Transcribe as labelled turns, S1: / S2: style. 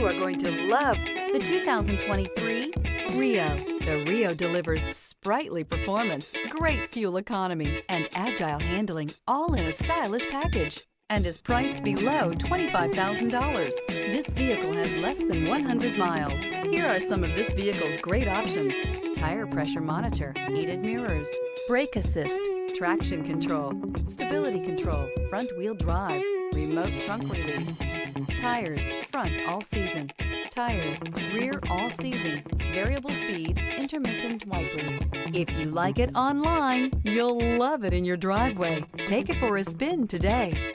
S1: You are going to love the 2023 Rio. The Rio delivers sprightly performance, great fuel economy, and agile handling, all in a stylish package, and is priced below $25,000. This vehicle has less than 100 miles. Here are some of this vehicle's great options: tire pressure monitor, heated mirrors, brake assist, traction control, stability control, front wheel drive, remote trunk release, tires, front all season, tires, rear all season, variable speed, intermittent wipers. If you like it online, you'll love it in your driveway. Take it for a spin today.